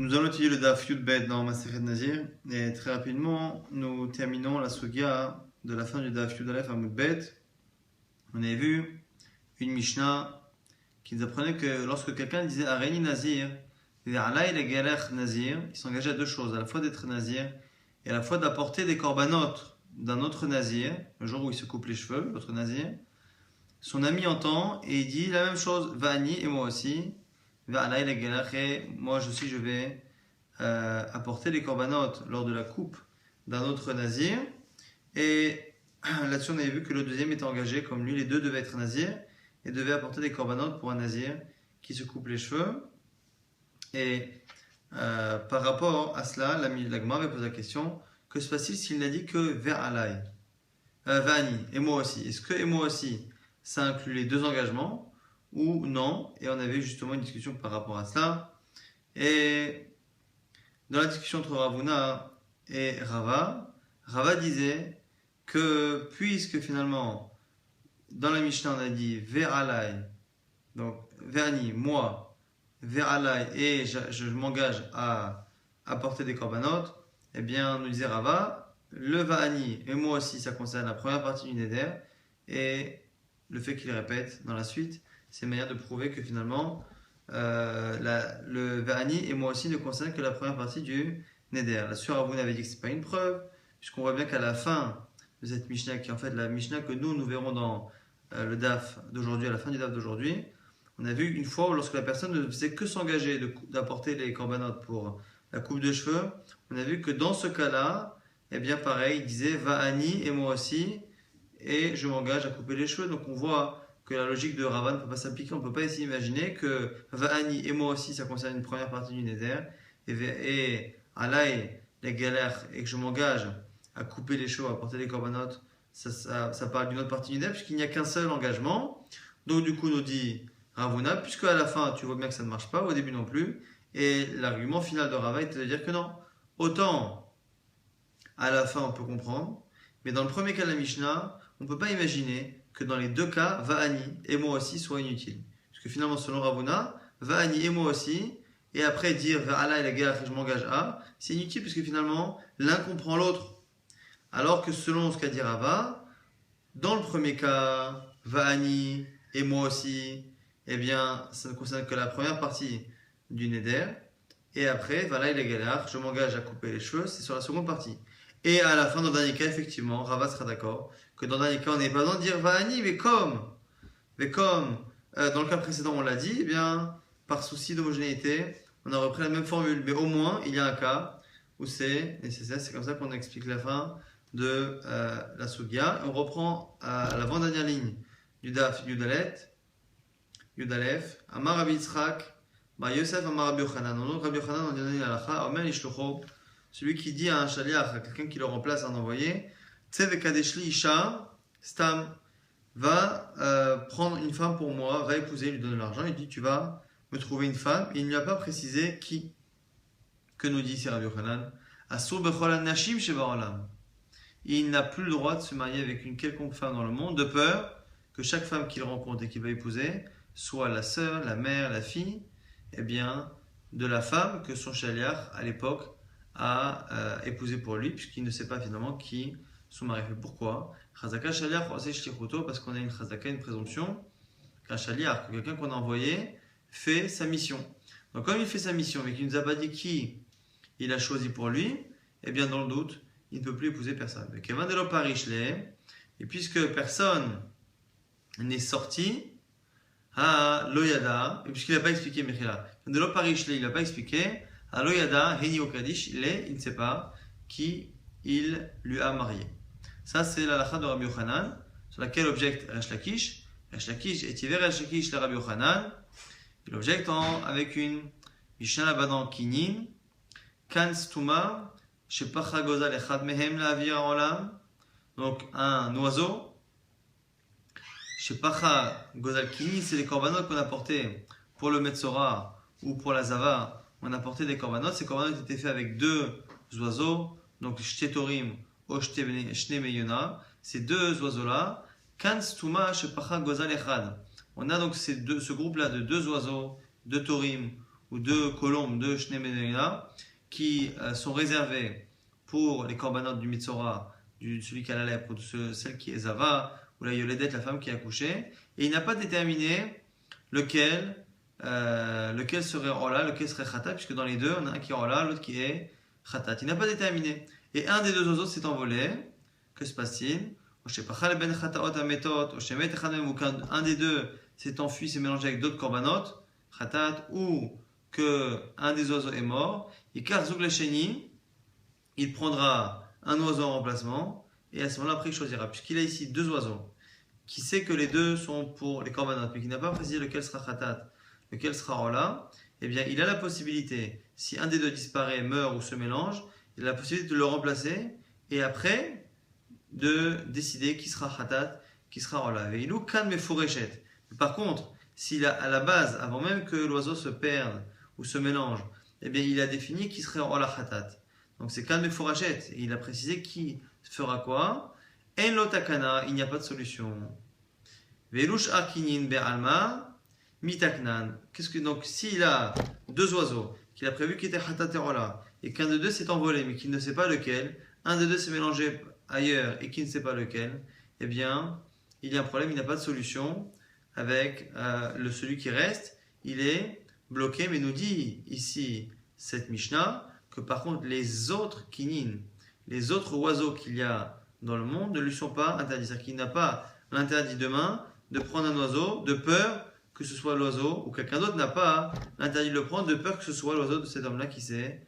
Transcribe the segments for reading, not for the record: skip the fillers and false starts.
Nous allons étudier le Daf Yud Bet dans Masechet Nazir et très rapidement nous terminons la Sugia de la fin du Daf Yud Aleph Amud Bet. On avait vu une Mishnah qui nous apprenait que lorsque quelqu'un disait Areni Nazir, Alay le Galech Nazir, il s'engageait à deux choses, à la fois d'être Nazir et à la fois d'apporter des korbanot d'un autre Nazir, le jour où il se coupe les cheveux, l'autre Nazir. Son ami entend et il dit la même chose, Va'ani et moi aussi. Moi aussi je vais apporter les korbanot lors de la coupe d'un autre nazir. Et là-dessus on avait vu que le deuxième était engagé comme lui, les deux devaient être nazir et devaient apporter des korbanot pour un nazir qui se coupe les cheveux. Et par rapport à cela, la Gemara avait posé la question, que se passe-t-il s'il n'a dit que ve'alai, va'ani, et moi aussi? Est-ce que et moi aussi ça inclut les deux engagements ou non? Et on avait justement une discussion par rapport à cela. Et dans la discussion entre Ravuna et Rava, Rava disait que puisque finalement dans la Mishnah on a dit Ve'alai, donc Ve'ani, moi, Ve'alai, et je m'engage à apporter des korbanot, eh bien nous disait Rava, le Va'ani et moi aussi ça concerne la première partie du Neder, et le fait qu'il répète dans la suite, c'est une manière de prouver que finalement le Va'ani et moi aussi ne concernent que la première partie du Neder. La Sura Ravuna avait dit que ce n'est pas une preuve, puisqu'on voit bien qu'à la fin de cette Mishnah, qui est en fait la Mishnah que nous verrons dans le Daf d'aujourd'hui, à la fin du Daf d'aujourd'hui, on a vu une fois où lorsque la personne ne faisait que s'engager d'apporter les korbanot pour la coupe de cheveux, on a vu que dans ce cas-là, eh bien pareil, il disait Va'ani et moi aussi, et je m'engage à couper les cheveux. Donc on voit que la logique de Rava ne peut pas s'appliquer. On ne peut pas essayer d'imaginer que Va'ani et moi aussi ça concerne une première partie du Neder, et Alay les galères, et que je m'engage à couper les cheveux, à porter les korbanot, ça parle d'une autre partie du Neder, puisqu'il n'y a qu'un seul engagement. Donc du coup nous dit Ravuna, puisque à la fin tu vois bien que ça ne marche pas, au début non plus, et l'argument final de Rava est de dire que non. Autant à la fin on peut comprendre, mais dans le premier cas de la Mishnah, on ne peut pas imaginer que dans les deux cas, Va'ani et moi aussi soit inutile. Parce que finalement, selon Ravuna, Va'ani et moi aussi, et après dire Va'ala et la guerre, je m'engage à, c'est inutile parce que finalement, l'un comprend l'autre. Alors que selon ce qu'a dit Rava, dans le premier cas, Va'ani et moi aussi, eh bien, ça ne concerne que la première partie du Neder. Et après, Va'ala et la guerre, je m'engage à couper les cheveux, c'est sur la seconde partie. Et à la fin, dans le dernier cas, effectivement, Rava sera d'accord que dans le dernier cas, on n'est pas besoin de dire Va'ani, mais comme dans le cas précédent, on l'a dit, eh bien, par souci d'homogénéité, on a repris la même formule. Mais au moins, il y a un cas où c'est nécessaire. C'est comme ça qu'on explique la fin de la Sugia. On reprend à l'avant-dernière ligne du Daf Yudalef, Amar Rabbi Yitzhak, Bar Yosef, Amar Rabbi Yochanan. Donc Rabbi Yochanan, on dit l'alacha, Omer Ishlocho, celui qui dit à un shaliach, à quelqu'un qui le remplace, un envoyé, Tsevekadeshli Isha, Stam, va prendre une femme pour moi, va épouser, il lui donne de l'argent, il dit tu vas me trouver une femme, et il ne lui a pas précisé qui. Que nous dit ici Rabbi Yochanan? Asur bechol nashim shebaolam. Il n'a plus le droit de se marier avec une quelconque femme dans le monde, de peur que chaque femme qu'il rencontre et qu'il va épouser soit la sœur, la mère, la fille, eh bien, de la femme que son shaliach à l'époque a épousé pour lui, puisqu'il ne sait pas finalement qui son mari fait. Pourquoi? Chazaka shaliach parce qu'on a une chazaka, une présomption qu'un shaliach, que quelqu'un qu'on a envoyé fait sa mission. Donc comme il fait sa mission mais qu'il ne nous a pas dit qui il a choisi pour lui, eh bien dans le doute il ne peut plus épouser personne. Et puisque personne n'est sorti à l'oyada, et puisqu'il n'a pas expliqué Mechila, de l'oparishle, il n'a pas expliqué à l'oyada, Heni Okadish, il ne sait pas qui il lui a marié. Ça, c'est la lacha de Rabbi Yochanan, sur laquelle objecte Resh Lakish. Resh Lakish et Tiver Resh Lakish, le Rabbi Yochanan. Il objecte avec une Mishnah là-bas dans Kinin, Kan Stuma, Shepacha Gozal Echad Mehem la Avir Olam. Donc, un oiseau. Shepacha Gozal Kinin, c'est les korbanot qu'on a portés pour le Metzora ou pour la Zava. On a porté des korbanot. Ces korbanot étaient faits avec deux oiseaux. Donc, Shtetorim ou Shtne Meyona, ces deux oiseaux-là, Kan Stuma Shepacha Gozal Echad. On a donc ce groupe-là de deux oiseaux, deux Torim ou 2 colombes de Shnei Menorah qui sont réservées pour les corbanotes du Mitzora, celui qui a la lèpre, ou de celle qui est Zava, ou la Yoledet, la femme qui a accouché, et il n'a pas déterminé lequel serait Rola, lequel serait Khatat, puisque dans les deux, on a un qui est Rola, l'autre qui est Khatat. Il n'a pas déterminé. Et un des deux oiseaux s'est envolé. Que se passe-t-il? Un des deux s'est enfui, s'est mélangé avec d'autres corbanotes, Khatat, ou que un des oiseaux est mort, et car Zouk Lesheni, il prendra un oiseau en remplacement, et à ce moment-là, après, il choisira. Puisqu'il a ici 2 oiseaux, qui sait que les deux sont pour les corbanotes, mais qui n'a pas précisé lequel sera Khatat, lequel sera Rola, eh bien, il a la possibilité, si un des deux disparaît, meurt ou se mélange, il a la possibilité de le remplacer, et après, de décider qui sera Khatat, qui sera Rola. Par contre, s'il a à la base, avant même que l'oiseau se perde ou se mélange, eh bien, il a défini qui serait Rola Khatat. Donc c'est Kan Meforachet. Et il a précisé qui fera quoi. En lo takana, il n'y a pas de solution. Velush akinin be'alma mitaknan. Donc s'il a 2 oiseaux, qu'il a prévu qu'il était Khatat et Rola, et qu'un de deux s'est envolé, mais qu'il ne sait pas lequel, un de deux s'est mélangé ailleurs et qui ne sait pas lequel, eh bien, il y a un problème, il n'y a pas de solution avec celui qui reste, il est bloqué, mais nous dit ici cette Mishnah que par contre les autres kinin, les autres oiseaux qu'il y a dans le monde ne lui sont pas interdits. C'est-à-dire qu'il n'a pas l'interdit demain de prendre un oiseau de peur que ce soit l'oiseau, ou quelqu'un d'autre n'a pas l'interdit de le prendre de peur que ce soit l'oiseau de cet homme-là qui s'est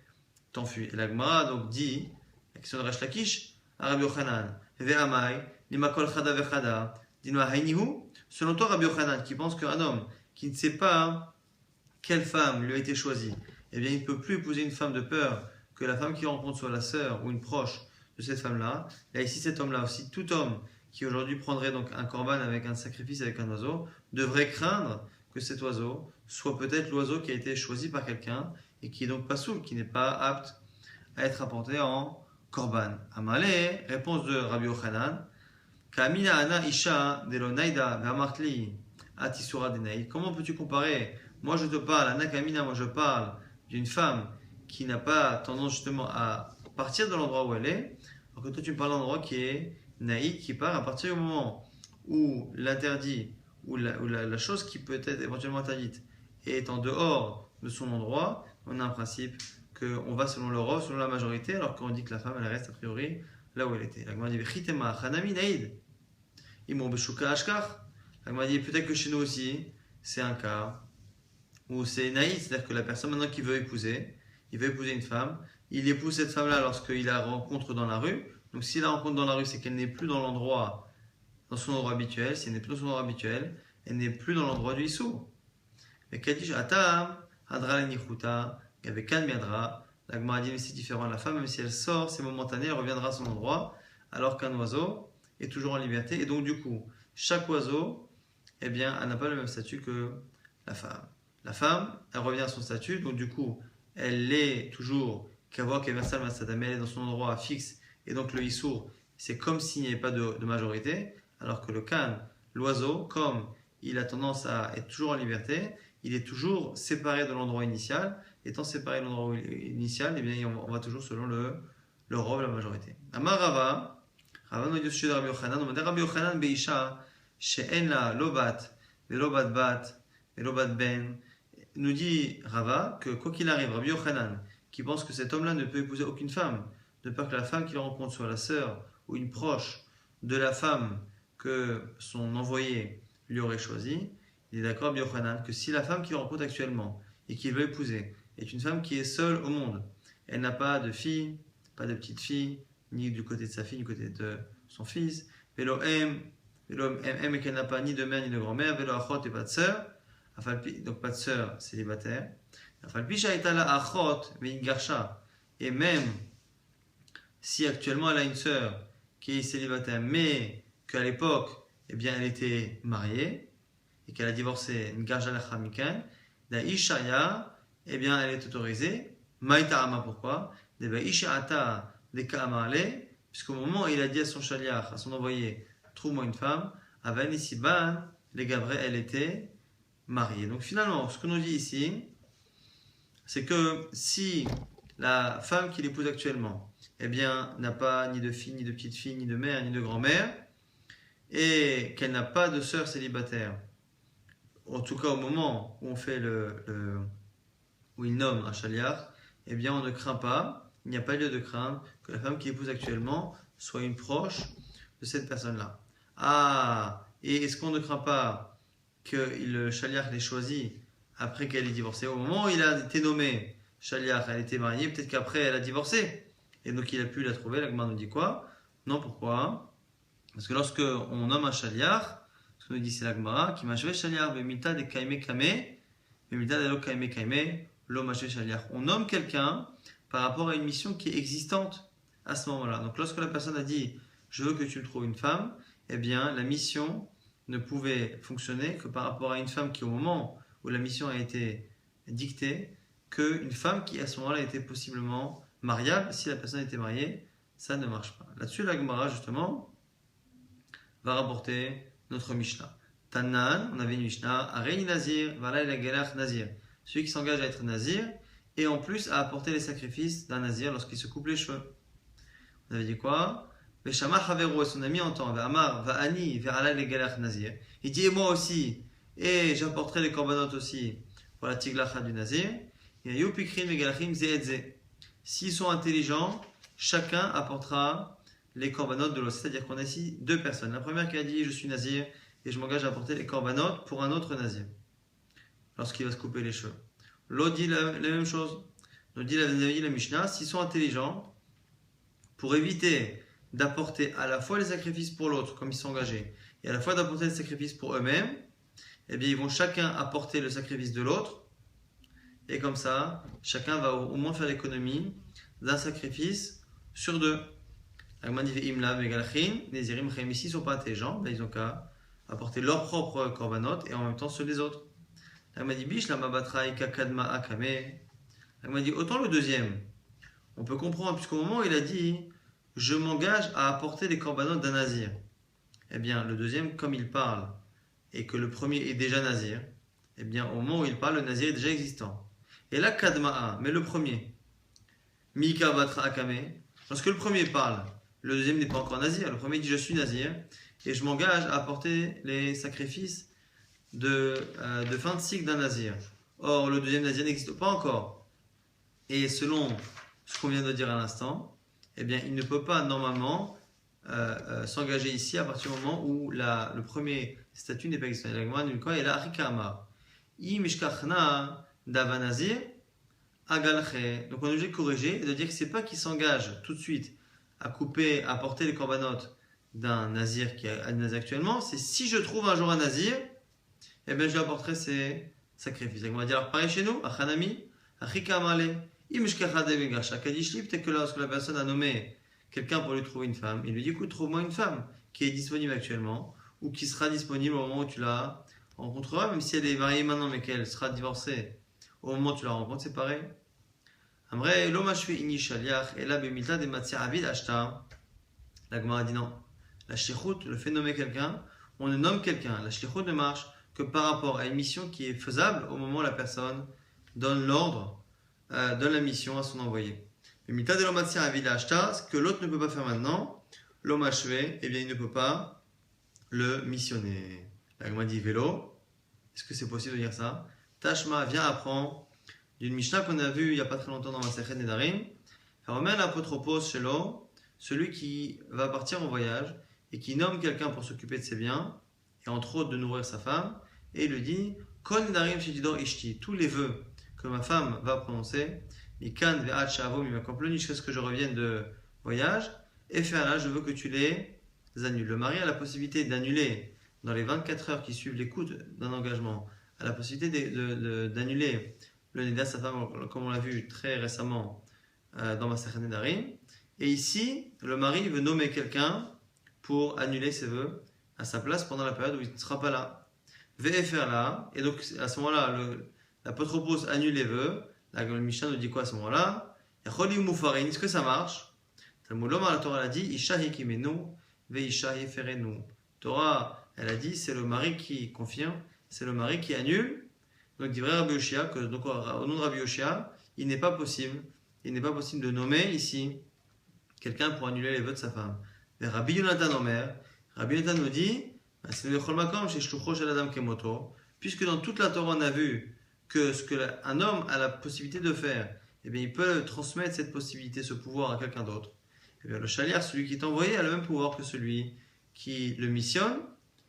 enfui. Et la Gemara donc dit, la question de Resh Lakish, Rabbi Yochanan, Ve'amai, Limakol Chada Vechada, Dinwa Hainihu, selon toi Rabbi Yochanan, qui pense qu'un homme qui ne sait pas quelle femme lui a été choisie, eh bien il ne peut plus épouser une femme de peur que la femme qu'il rencontre soit la sœur ou une proche de cette femme-là. Et ici cet homme-là aussi, tout homme qui aujourd'hui prendrait donc un korban avec un sacrifice avec un oiseau, devrait craindre que cet oiseau soit peut-être l'oiseau qui a été choisi par quelqu'un et qui est donc pas soul, qui n'est pas apte à être apporté en korban. Amalé, réponse de Rabbi Yochanan, Kamina ana isha de lo naida ve'amartli atisura denaï. Comment peux-tu comparer? Moi je te parle, ana kamina, moi je parle d'une femme qui n'a pas tendance justement à partir de l'endroit où elle est, alors que toi tu me parles d'un endroit qui est naïd, qui part à partir du moment où l'interdit ou la chose qui peut être éventuellement interdite est en dehors de son endroit, on a un principe qu'on va selon le rov, selon la majorité, alors qu'on dit que la femme elle reste a priori là où elle était. La Gemara dit Chitema Chanami Naïd. Ils m'ont beshuka ashkar. La Gemara dit peut-être que chez nous aussi, c'est un cas où c'est naïd, c'est-à-dire que la personne maintenant qui veut épouser, il veut épouser une femme, il épouse cette femme-là lorsqu'il la rencontre dans la rue. Donc s'il la rencontre dans la rue, c'est qu'elle n'est plus dans l'endroit, dans son endroit habituel. Si elle n'est plus dans son endroit habituel, elle n'est plus dans l'endroit du Issou. Mais Kadish Atam, Hadra Lenichuta, avec Kan Miadra, la Gemara dit mais c'est différent. La femme, même si elle sort, c'est momentané, elle reviendra à son endroit, alors qu'un oiseau est toujours en liberté. Et donc du coup, chaque oiseau, eh bien, elle n'a pas le même statut que la femme. La femme, elle revient à son statut, donc du coup, elle est toujours Kavok et Versal Masadam, elle est dans son endroit fixe, et donc le Issour, c'est comme s'il n'y avait pas de majorité, alors que le Kan, l'oiseau, comme il a tendance à être toujours en liberté, il est toujours séparé de l'endroit initial. Étant séparé de l'endroit initial, eh bien, on va toujours selon le rov, la majorité. Amar Rava, Rava nous dit au sujet de Rabbi Yochanan, on va dire Rabbi Yochanan Beisha, she'en la lobat, velobat bat, velobat ben. Nous dit Rava que quoi qu'il arrive, Rabbi Yochanan, qui pense que cet homme-là ne peut épouser aucune femme, de peur que la femme qu'il rencontre soit la sœur ou une proche de la femme que son envoyé lui aurait choisi, il est d'accord, Rabbi Yochanan, que si la femme qu'il rencontre actuellement et qu'il veut épouser est une femme qui est seule au monde, elle n'a pas de fille, pas de petite fille, ni du côté de sa fille, ni du côté de son fils, vélo M, et qu'elle n'a pas ni de mère ni de grand-mère, vélo achot et pas de sœur, donc pas de sœur célibataire, et même si actuellement elle a une sœur qui est célibataire, mais qu'à l'époque, eh bien, elle était mariée et qu'elle a divorcé, une garja lachamikan, da ishaya, eh bien, elle est autorisée. Maïta'ama, pourquoi? Puisqu'au moment où il a dit à son shaliach, à son envoyé, trouve-moi une femme, Avan Isiban, les Gavré, elle était mariée. Donc finalement, ce que nous dit ici, c'est que si la femme qu'il épouse actuellement, eh bien, n'a pas ni de fille, ni de petite fille, ni de mère, ni de grand-mère, et qu'elle n'a pas de sœur célibataire, en tout cas au moment où on fait où il nomme un chaliar, eh bien, on ne craint pas, il n'y a pas lieu de craindre que la femme qu'il épouse actuellement soit une proche de cette personne-là. Ah, et est-ce qu'on ne craint pas que le chaliar l'ait choisi après qu'elle ait divorcé? Au moment où il a été nommé chaliar, elle était mariée, peut-être qu'après elle a divorcé. Et donc il a pu la trouver, la Gemara nous dit quoi? Non, pourquoi? Parce que lorsque on nomme un chaliar, ce que nous dit c'est la Gemara, qui m'a achevé chaliar, bemita de kaime kame, bemita de lo kaime kaime, lo machevé chaliar. On nomme quelqu'un par rapport à une mission qui est existante à ce moment-là. Donc lorsque la personne a dit je veux que tu me trouves une femme, eh bien la mission ne pouvait fonctionner que par rapport à une femme qui au moment où la mission a été dictée, qu'une femme qui à ce moment-là était possiblement mariable. Si la personne était mariée, ça ne marche pas. Là-dessus, la Gemara justement va rapporter notre Mishnah. Tanan, on avait une Mishnah, Arei Nazir, voilà la Gelach Nazir. Celui qui s'engage à être Nazir et en plus à apporter les sacrifices d'un Nazir lorsqu'il se coupe les cheveux. On avait dit quoi? Veshama Havero, et son ami entend, Amar, Va'ani, Ve'ala le Gelach Nazir. Il dit, et moi aussi, et j'apporterai les corbanotes aussi pour la tiglacha du Nazir. S'ils sont intelligents, chacun apportera les corbanotes de l'autre. C'est-à-dire qu'on a ici deux personnes. La première qui a dit je suis Nazir et je m'engage à apporter les corbanotes pour un autre Nazir lorsqu'il va se couper les cheveux. L'autre dit la même chose. Nous dit la Mishnah, s'ils sont intelligents, pour éviter d'apporter à la fois les sacrifices pour l'autre, comme ils sont engagés, et à la fois d'apporter les sacrifices pour eux-mêmes, eh bien ils vont chacun apporter le sacrifice de l'autre. Et comme ça, chacun va au moins faire l'économie d'un sacrifice sur deux. Les Irim ici ne sont pas intelligents, mais ils ont qu'à apporter leur propre korbanot et en même temps ceux des autres. Elle m'a dit autant le deuxième, on peut comprendre, puisqu'au moment où il a dit je m'engage à apporter les korbanot d'un nazir, eh bien le deuxième, comme il parle et que le premier est déjà nazir, eh bien au moment où il parle, le nazir est déjà existant. Et là, Kadma'a, mais le premier, Mika Batra Akame, lorsque le premier parle, le deuxième n'est pas encore nazir, le premier dit je suis nazir, et je m'engage à apporter les sacrifices de fin de cycle d'un nazir. Or, le deuxième nazir n'existe pas encore. Et selon ce qu'on vient de dire à l'instant, eh bien, il ne peut pas normalement s'engager ici à partir du moment où le premier statut n'est pas existant. Et là, Arikama. Imishkachna. Davanazir, Agalche. Donc on est obligé de corriger et de dire que c'est pas qu'il s'engage tout de suite à couper, à porter les corbanotes d'un nazir qui est un nazir actuellement, c'est si je trouve un jour un nazir, eh bien je lui apporterai ses sacrifices. Donc on va dire alors pareil chez nous, Achanami, Achikamale, Imishkachadevega, Shakadishli, peut-être que lorsque la personne a nommé quelqu'un pour lui trouver une femme, il lui dit écoute, trouve-moi une femme qui est disponible actuellement ou qui sera disponible au moment où tu la rencontreras, même si elle est mariée maintenant mais qu'elle sera divorcée. Au moment où tu la rencontres, c'est pareil. Amre, l'omashvi ini shaliach, et là, bemilta de matzia avid ashta. La Gemara dit non. La shlichut, le fait de nommer quelqu'un, on ne nomme quelqu'un. La shlichut ne marche que par rapport à une mission qui est faisable au moment où la personne donne l'ordre, donne la mission à son envoyé. Bemilta de l'omatzia avid ashta, ce que l'autre ne peut pas faire maintenant, l'omashvi, eh bien, il ne peut pas le missionner. La Gemara dit vélo. Est-ce que c'est possible de dire ça? Tashma vient apprendre d'une Mishnah qu'on a vue il n'y a pas très longtemps dans la Masechet Nedarim. Romain l'apotropos shelo, celui qui va partir en voyage et qui nomme quelqu'un pour s'occuper de ses biens et entre autres de nourrir sa femme et il lui dit Kol Nedarim shedidor ishti, tous les vœux que ma femme va prononcer, mikan ve'at shavo mimakomplon jusqu'à ce que je revienne de voyage et faire là, je veux que tu les annules. Le mari a la possibilité d'annuler dans les 24 heures qui suivent l'écoute d'un engagement a la possibilité d'annuler le nida de sa femme, comme on l'a vu très récemment dans Masechet Nedarim. Et ici, le mari veut nommer quelqu'un pour annuler ses vœux à sa place pendant la période où il ne sera pas là. VFR là, et donc à ce moment-là, l'apotropos annule les vœux. Là, le Mishnah nous dit quoi à ce moment-là? Est-ce que ça marche? La Torah a dit Isha hikimenu ve Isha heferenu. Torah, elle a dit c'est le mari qui confirme. C'est le mari qui annule Donc, dit vrai Rabbi Yoshia, que donc, au nom de Rabbi Yoshia, il n'est pas possible de nommer ici quelqu'un pour annuler les vœux de sa femme. Mais Rabbi Yonatan Omer, Rabbi Yonatan nous dit, c'est le Chol Makom chez Shlucho Shel Adam Kemoto, puisque dans toute la Torah on a vu que ce qu'un homme a la possibilité de faire, eh bien il peut transmettre cette possibilité, ce pouvoir à quelqu'un d'autre. Eh bien le Shaliach, celui qui est envoyé, a le même pouvoir que celui qui le missionne.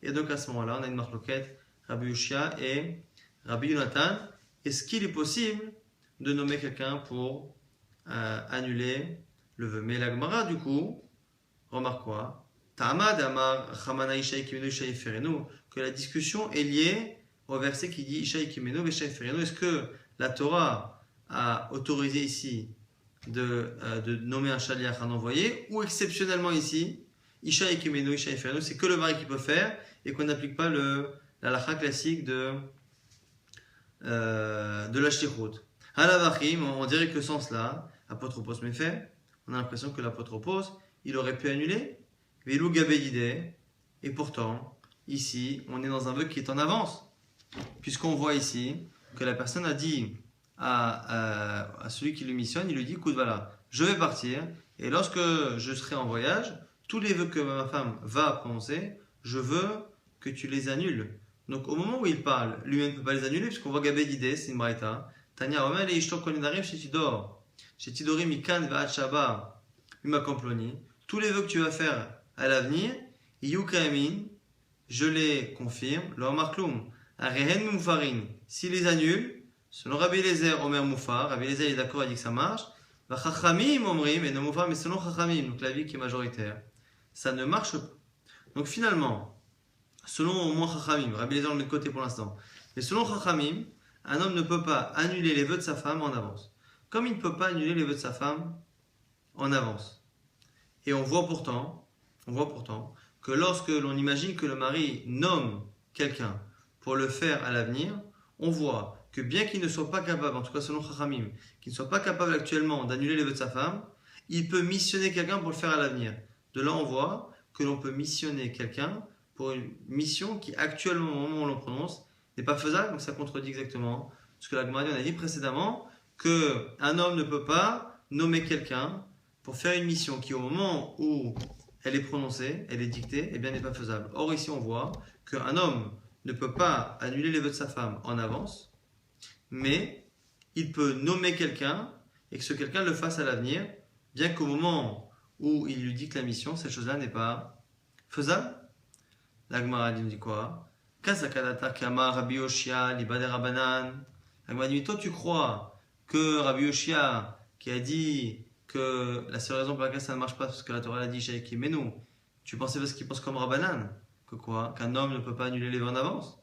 Et donc à ce moment-là, on a une marloquette, Rabbi Yoshia et Rabbi Yonatan. Est-ce qu'il est possible de nommer quelqu'un pour annuler le vœu? Mais la Gemara, du coup, remarque quoi? Ta'amad amar chamana ishaï kimenu ishaï ferenu, que la discussion est liée au verset qui dit ishaï kimenu ishaï ferenu. Est-ce que la Torah a autorisé ici de nommer un shaliach, un envoyé, ou exceptionnellement ici, ishaï kimenu ishaï ferenu, c'est que le mari qui peut faire et qu'on n'applique pas la halakha classique de la shlichut. Halavachim, on dirait que le sens là, apotropos méfait, on a l'impression que l'apotropos, il aurait pu annuler, Velou Gabéidé, et pourtant, ici, on est dans un vœu qui est en avance, puisqu'on voit ici que la personne a dit à celui qui le missionne, il lui dit, écoute, voilà, je vais partir, et lorsque je serai en voyage, tous les vœux que ma femme va prononcer, je veux que tu les annules. Donc au moment où il parle, lui-même ne peut pas les annuler, puisqu'on voit Gabéidé, c'est une braïta, Tanya Omer et Ishtok Konedarim chez Tidor. Chez Tidorim Mikan Va'at Shaba Umakamploni. Tous les vœux que tu vas faire à l'avenir, Yukamin, je les confirme, leur markloum. Arehen Moufarin, s'il les annule, selon Rabbi Eliezer, Omer Moufar, Rabbi Eliezer est d'accord, il dit que ça marche. Vachachamim Omrim, et non Moufar, mais selon Chachamim, donc la vie qui est majoritaire. Ça ne marche pas. Donc finalement, selon au moins Chachamim, Rabbi Eliezer on le met de côté pour l'instant, mais selon Chachamim, un homme ne peut pas annuler les vœux de sa femme en avance. Comme il ne peut pas annuler les vœux de sa femme en avance. Et on voit pourtant que lorsque l'on imagine que le mari nomme quelqu'un pour le faire à l'avenir, on voit que bien qu'il ne soit pas capable, en tout cas selon Chachamim, qu'il ne soit pas capable actuellement d'annuler les vœux de sa femme, il peut missionner quelqu'un pour le faire à l'avenir. De là on voit que l'on peut missionner quelqu'un pour une mission qui actuellement au moment où l'on prononce n'est pas faisable, donc ça contredit exactement ce que la Gemara a dit précédemment, qu'un homme ne peut pas nommer quelqu'un pour faire une mission qui au moment où elle est prononcée, elle est dictée, eh bien n'est pas faisable. Or ici on voit qu'un homme ne peut pas annuler les vœux de sa femme en avance, mais il peut nommer quelqu'un et que ce quelqu'un le fasse à l'avenir, bien qu'au moment où il lui dicte la mission, cette chose-là n'est pas faisable. La Gemara dit quoi? Kasakadata Kama Rabbi Yoshia Libade Rabanan. La Gemara dit, toi tu crois que Rabbi Yoshia qui a dit que la seule raison pour laquelle ça ne marche pas, parce que la Torah l'a dit chez Kimenu, tu pensais parce qu'il pense comme Rabbanan, que quoi? Qu'un homme ne peut pas annuler les vœux en avance.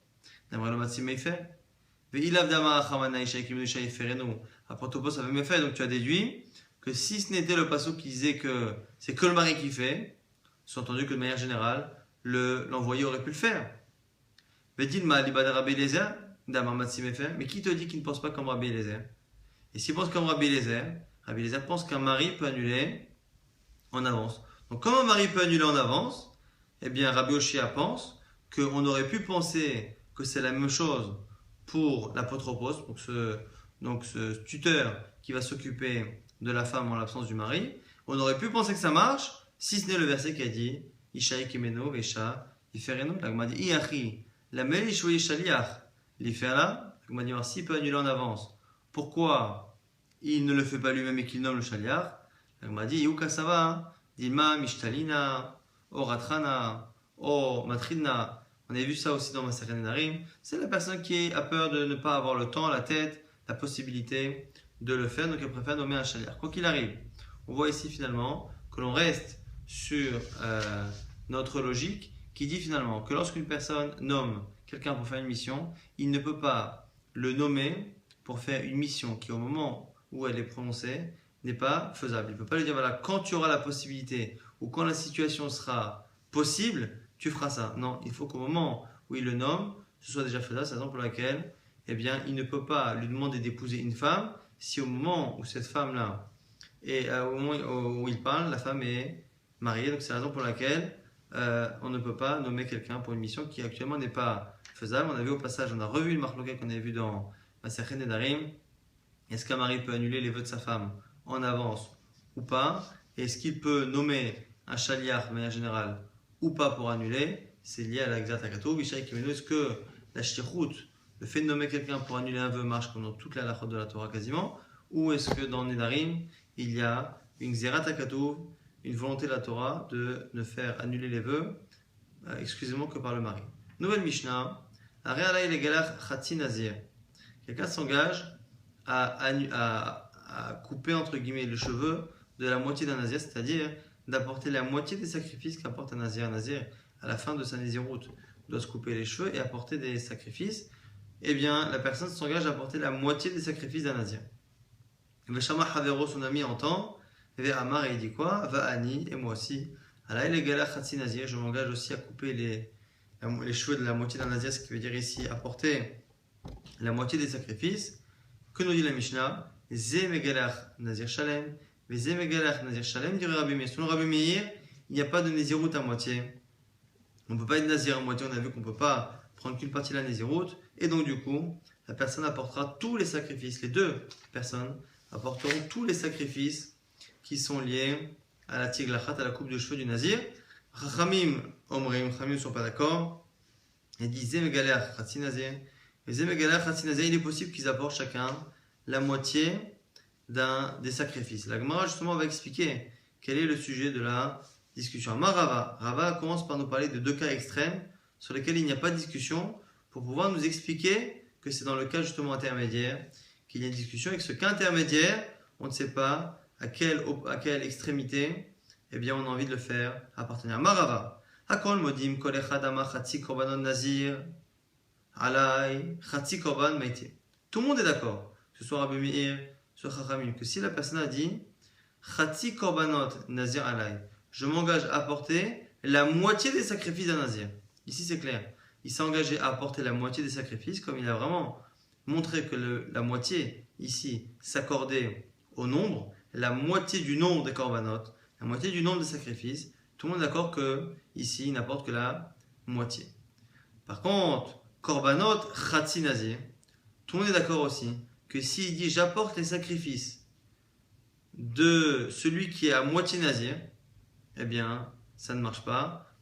N'aimerait le Matsim Meifet. Apotopos avait Meifet, donc tu as déduit que si ce n'était le passage qui disait que c'est que le mari qui fait, sous-entendu que de manière générale, l'envoyé aurait pu le faire. Mais qui te dit qu'il ne pense pas comme Rabbi Eliezer? Et s'il pense comme Rabbi Eliezer pense qu'un mari peut annuler en avance. Donc comme un mari peut annuler en avance, eh bien Rabbi Yoshia pense qu'on aurait pu penser que c'est la même chose pour l'apotropos, donc ce tuteur qui va s'occuper de la femme en l'absence du mari. On aurait pu penser que ça marche, si ce n'est le verset qui a dit Ishaï Kimeno, Vesha, Ifereno. La Gemara dit Iachi, la Melishouye Shaliach, l'Iferla. La Gemara dit s'il peut annuler en avance, pourquoi il ne le fait pas lui-même et qu'il nomme le Shaliach? La Gemara dit Yuka Sava, Dilma, Mishtalina, O Ratrana, O Matrina. On a vu ça aussi dans Maseret Nedarim. C'est la personne qui a peur de ne pas avoir le temps, la tête, la possibilité de le faire, donc elle préfère nommer un Shaliach. Quoi qu'il arrive, on voit ici finalement que l'on reste sur notre logique qui dit finalement que lorsqu'une personne nomme quelqu'un pour faire une mission, il ne peut pas le nommer pour faire une mission qui au moment où elle est prononcée n'est pas faisable. Il ne peut pas lui dire voilà, quand tu auras la possibilité ou quand la situation sera possible, tu feras ça. Non, il faut qu'au moment où il le nomme, ce soit déjà faisable. C'est la raison pour laquelle eh bien, il ne peut pas lui demander d'épouser une femme si au moment où cette femme-là et au moment où il parle, la femme est mariée. Donc c'est la raison pour laquelle on ne peut pas nommer quelqu'un pour une mission qui actuellement n'est pas faisable. On a vu au passage, on a revu le marloquet qu'on avait vu dans Masechet Nedarim. Est-ce qu'un mari peut annuler les vœux de sa femme en avance ou pas? Est-ce qu'il peut nommer un chaliar de manière générale ou pas pour annuler? C'est lié à la Gzat HaKatuv. Est-ce que la shtichut, le fait de nommer quelqu'un pour annuler un vœu, marche comme dans toute la halachot de la Torah quasiment? Ou est-ce que dans Nedarim, il y a une Gzerat HaKatuv, une volonté de la Torah de ne faire annuler les vœux exclusivement que par le mari? Nouvelle Mishnah. Quelqu'un s'engage à couper entre guillemets les cheveux de la moitié d'un nazir, c'est-à-dire d'apporter la moitié des sacrifices qu'apporte un nazir. Un nazir, à la fin de sa naziroute, doit se couper les cheveux et apporter des sacrifices. Eh bien, la personne s'engage à apporter la moitié des sacrifices d'un nazir. Veshama Havero, son ami, entend. Et Amar, il dit quoi? Va Ani, et moi aussi. Je m'engage aussi à couper les cheveux de la moitié d'un nazir, ce qui veut dire ici apporter la moitié des sacrifices. Que nous dit la Mishnah? Ze megalach nazir shalem, ze megalach nazir shalem, dirait Rabbi Meir. Selon Rabbi Meir, il n'y a pas de naziroute à moitié. On ne peut pas être nazir à moitié, on a vu qu'on ne peut pas prendre qu'une partie de la naziroute. Et donc du coup, la personne apportera tous les sacrifices. Les deux personnes apporteront tous les sacrifices qui sont liés à la tiglachat, à la coupe de cheveux du nazir. Chachamim omrim, Chachamim ne sont pas d'accord. Et disent ze megalach chatzi nazir. Les Zemegalach Hatzinazé, il est possible qu'ils apportent chacun la moitié des sacrifices. La Gemara justement va expliquer quel est le sujet de la discussion. Rava commence par nous parler de deux cas extrêmes sur lesquels il n'y a pas de discussion pour pouvoir nous expliquer que c'est dans le cas justement intermédiaire qu'il y a une discussion et que ce cas intermédiaire, on ne sait pas à quelle extrémité eh bien, on a envie de le faire appartenir. Marava. Hakol modim kol echad ama chatzi korbanon nazir. Alay, Khatsi Korban Maïté. Tout le monde est d'accord, que ce soit Rabbi Meir, soit Chachamim, que si la personne a dit Khatsi Korbanot Nazir Alay, je m'engage à apporter la moitié des sacrifices d'un Nazir. Ici c'est clair. Il s'est engagé à apporter la moitié des sacrifices, comme il a vraiment montré que la moitié ici s'accordait au nombre, la moitié du nombre des Korbanot, la moitié du nombre des sacrifices. Tout le monde est d'accord que ici il n'apporte que la moitié. Par contre, Korbanot, Khatsi Nazir. Tout le monde est d'accord aussi que s'il dit j'apporte les sacrifices de celui qui est à moitié Nazir, eh bien, ça ne marche pas.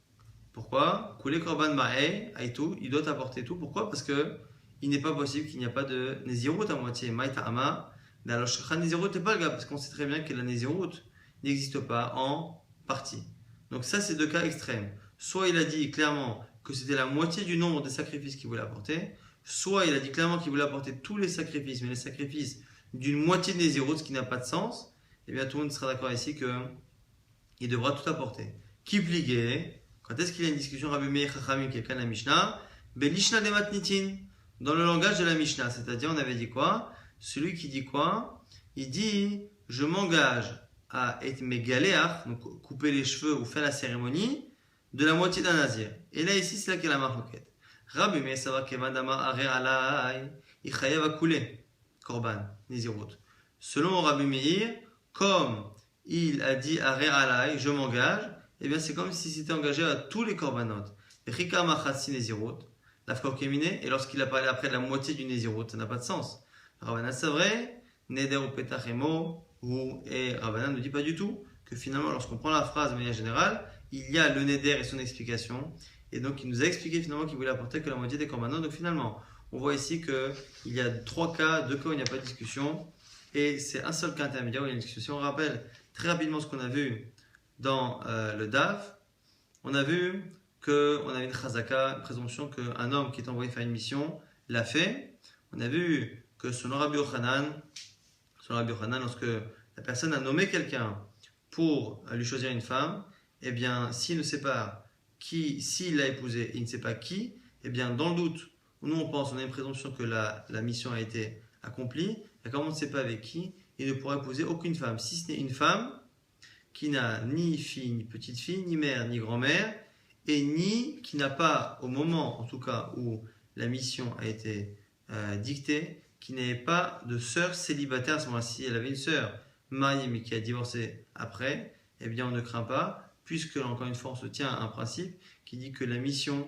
Pourquoi? Koulé Korban Ma'e, Aïtou, il doit apporter tout. Pourquoi? Parce que il n'est pas possible qu'il n'y a pas de Nézirut à moitié. Maïta Ama, alors Nézirut n'est pas le cas, parce qu'on sait très bien que la Nézirut n'existe pas en partie. Donc, ça, c'est deux cas extrêmes. Soit il a dit clairement que c'était la moitié du nombre des sacrifices qu'il voulait apporter, soit il a dit clairement qu'il voulait apporter tous les sacrifices, mais les sacrifices d'une moitié de Nézirut, ce qui n'a pas de sens, eh bien tout le monde sera d'accord ici qu'il devra tout apporter. Qui pliguait? Quand est-ce qu'il y a une discussion Rabbi Meir Chachamim qui est la Mishnah? Belishna de matnitin, dans le langage de la Mishnah, c'est-à-dire on avait dit quoi? Celui qui dit quoi? Il dit je m'engage à être mégaléach, donc couper les cheveux ou faire la cérémonie, de la moitié d'un nazir. Et là, ici, c'est là qu'il y a la marloquette. Rabbi Meir, ça va qu'Evadama are alay, il chayav à couler. Korban, Nézirut. Selon Rabbi Meir, comme il a dit are alay, je m'engage, eh bien, c'est comme si c'était engagé à tous les korbanot. Rika machatsi Nézirut, la fkokemine, et lorsqu'il a parlé après de la moitié du Nézirut, ça n'a pas de sens. Rabbanan, c'est vrai, Neder ou petachemo, et Rabbanan ne dit pas du tout que finalement, lorsqu'on prend la phrase de manière générale, il y a le Neder et son explication. Et donc, il nous a expliqué finalement qu'il voulait apporter que la moitié des korbanot. Donc, finalement, on voit ici qu'il y a deux cas où il n'y a pas de discussion. Et c'est un seul cas intermédiaire où il y a une discussion. On rappelle très rapidement ce qu'on a vu dans le DAF. On a vu qu'on avait une chazaka, une présomption qu'un homme qui est envoyé faire une mission l'a fait. On a vu que selon Rabbi Yochanan, lorsque la personne a nommé quelqu'un pour lui choisir une femme, eh bien, s'il ne sait pas qui, s'il l'a épousé et il ne sait pas qui, eh bien, dans le doute, nous on pense, on a une présomption que la mission a été accomplie, et comme on ne sait pas avec qui, il ne pourra épouser aucune femme, si ce n'est une femme qui n'a ni fille, ni petite fille, ni mère, ni grand-mère, et ni qui n'a pas, au moment en tout cas où la mission a été dictée, qui n'avait pas de sœur célibataire à ce moment-là. Si elle avait une sœur mariée mais qui a divorcé après, eh bien on ne craint pas, puisque encore une fois on se tient à un principe qui dit que la mission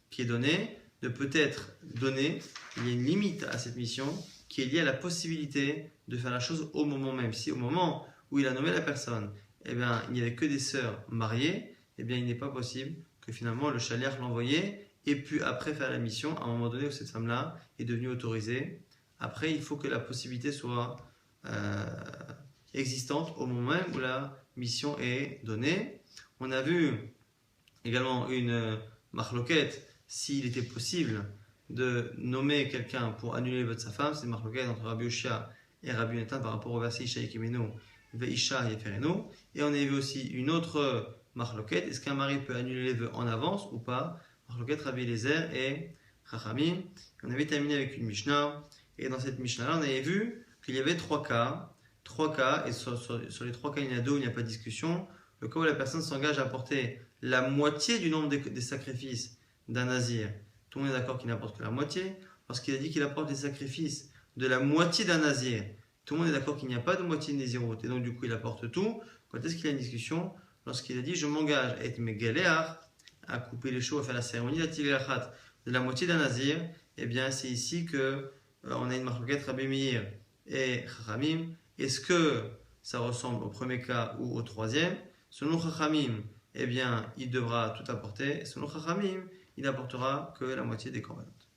qui est donnée de peut-être donner, il y a une limite à cette mission qui est liée à la possibilité de faire la chose au moment même. Si au moment où il a nommé la personne, eh bien, il n'y avait que des sœurs mariées, eh bien, il n'est pas possible que finalement le shaliach l'envoyé ait pu après faire la mission à un moment donné où cette femme-là est devenue autorisée. Après, il faut que la possibilité soit existante au moment même où la mission est donnée. On a vu également une marloquette s'il était possible de nommer quelqu'un pour annuler le vœu de sa femme. C'est une marloquette entre Rabbi Yoshia et Rabbi Nathan par rapport au verset Isha Yekimenu Veisha Yeferenu. Et on a vu aussi une autre marloquette. Est-ce qu'un mari peut annuler les vœux en avance ou pas? Marloquette Rabbi Eliezer et Chachamim. On avait terminé avec une Mishnah. Et dans cette Mishnah-là, on avait vu qu'il y avait trois cas, et sur les trois cas, il y en a deux où il n'y a pas de discussion. Le cas où la personne s'engage à apporter la moitié du nombre des sacrifices d'un nazir, tout le monde est d'accord qu'il n'apporte que la moitié. Lorsqu'il a dit qu'il apporte des sacrifices de la moitié d'un nazir, tout le monde est d'accord qu'il n'y a pas de moitié de naziroute, et donc du coup il apporte tout. Quand est-ce qu'il y a une discussion? Lorsqu'il a dit je m'engage à être megaléar, à couper les chevaux, à faire la cérémonie de la moitié d'un nazir, et bien c'est ici que on a une marloquette Rabbi Meir et Chachamim. Est-ce que ça ressemble au premier cas ou au troisième? Selon Chachamim, eh bien, il devra tout apporter. Selon Chachamim, il n'apportera que la moitié des corbanotes.